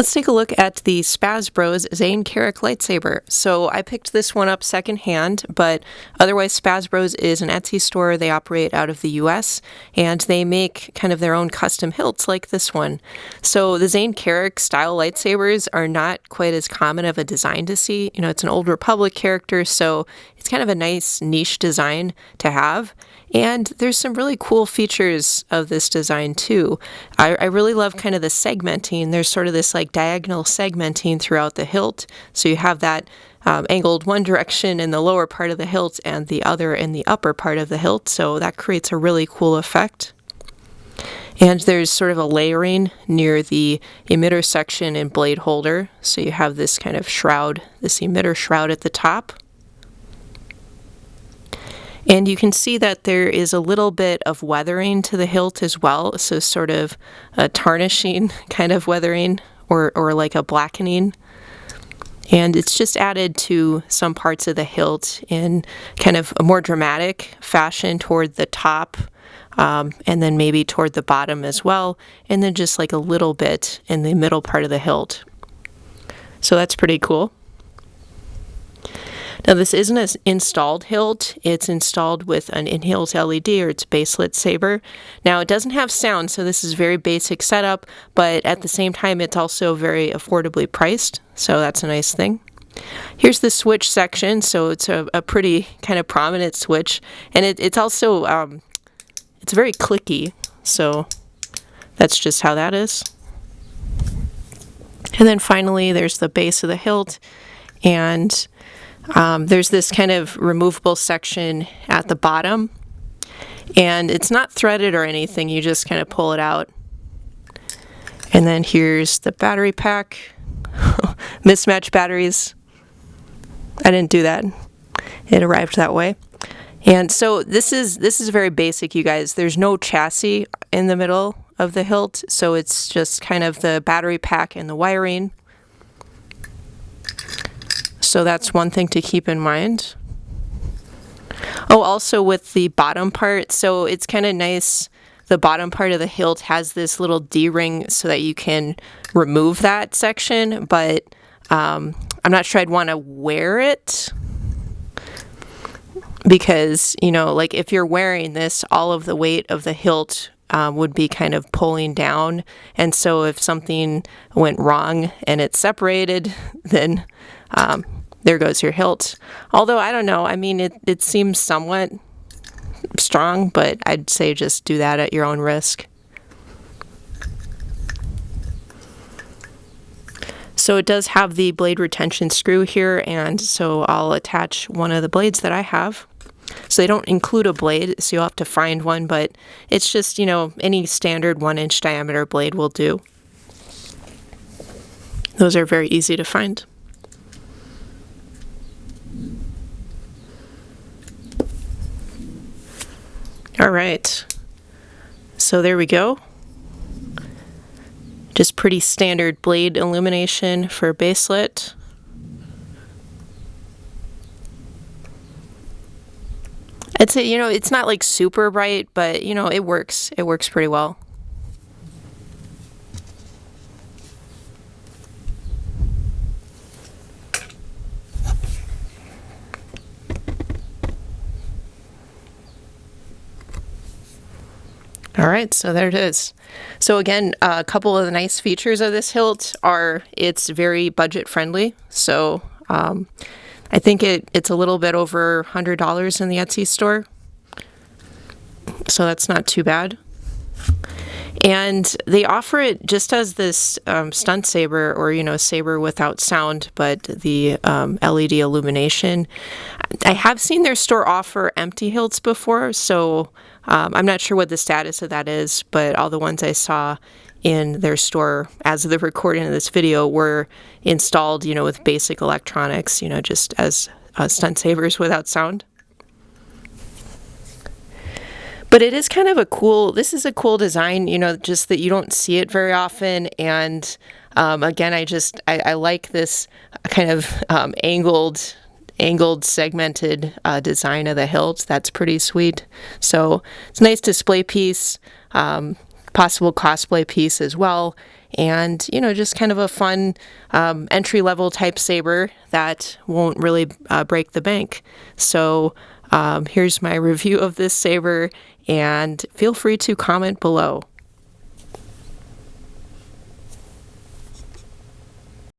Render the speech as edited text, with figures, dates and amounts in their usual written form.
Let's take a look at the Spazbros Zayne Carrick lightsaber. So I picked this one up secondhand, but otherwise Spazbros is an Etsy store. They operate out of the US, and they make kind of their own custom hilts like this one. So the Zayne Carrick style lightsabers are not quite as common of a design to see. You know, it's an Old Republic character, so it's kind of a nice niche design to have. And there's some really cool features of this design too. I really love kind of the segmenting. There's sort of this like diagonal segmenting throughout the hilt. So you have that angled one direction in the lower part of the hilt and the other in the upper part of the hilt. So that creates a really cool effect. And there's sort of a layering near the emitter section and blade holder. So you have this kind of shroud, this emitter shroud at the top. And you can see that there is a little bit of weathering to the hilt as well, so sort of a tarnishing kind of weathering or like a blackening. And it's just added to some parts of the hilt in kind of a more dramatic fashion toward the top, and then maybe toward the bottom as well, and then just like a little bit in the middle part of the hilt. So that's pretty cool. Now this isn't an installed hilt, it's installed with an in-hilt LED or its Baselit saber. Now it doesn't have sound, so this is very basic setup, but at the same time it's also very affordably priced, so that's a nice thing. Here's the switch section, so it's a pretty kind of prominent switch, and it's also, it's very clicky, so that's just how that is. And then finally there's the base of the hilt, and there's this kind of removable section at the bottom, and it's not threaded or anything, you just kind of pull it out. And then here's the battery pack. Mismatched batteries. I didn't do that. It arrived that way. And so this is very basic, you guys. There's no chassis in the middle of the hilt, so it's just kind of the battery pack and the wiring. So that's one thing to keep in mind. Oh, also with the bottom part, so it's kind of nice. The bottom part of the hilt has this little D-ring so that you can remove that section, but I'm not sure I'd want to wear it because, you know, like if you're wearing this, all of the weight of the hilt would be kind of pulling down, and so if something went wrong and it separated, then there goes your hilt. Although, I don't know, I mean, it seems somewhat strong, but I'd say just do that at your own risk. So it does have the blade retention screw here, and so I'll attach one of the blades that I have. So they don't include a blade, so you'll have to find one, but it's just, you know, any standard 1-inch diameter blade will do. Those are very easy to find. All right, so there we go. Just pretty standard blade illumination for Baselit. I'd say, you know, it's not like super bright, but you know, it works. It works pretty well. All right, so there it is. So again, a couple of the nice features of this hilt are it's very budget friendly. So I think it's a little bit over $100 in the Etsy store. So that's not too bad. And they offer it just as this stunt saber, or, you know, saber without sound, but the LED illumination. I have seen their store offer empty hilts before, so I'm not sure what the status of that is, but all the ones I saw in their store as of the recording of this video were installed, you know, with basic electronics, you know, just as stunt sabers without sound. But it is kind of a cool, this is a cool design, you know, just that you don't see it very often. And again, I like this kind of angled segmented design of the hilt. That's pretty sweet. So it's a nice display piece. possible cosplay piece as well. And, just kind of a fun entry-level type saber that won't really break the bank. So here's my review of this saber, and feel free to comment below.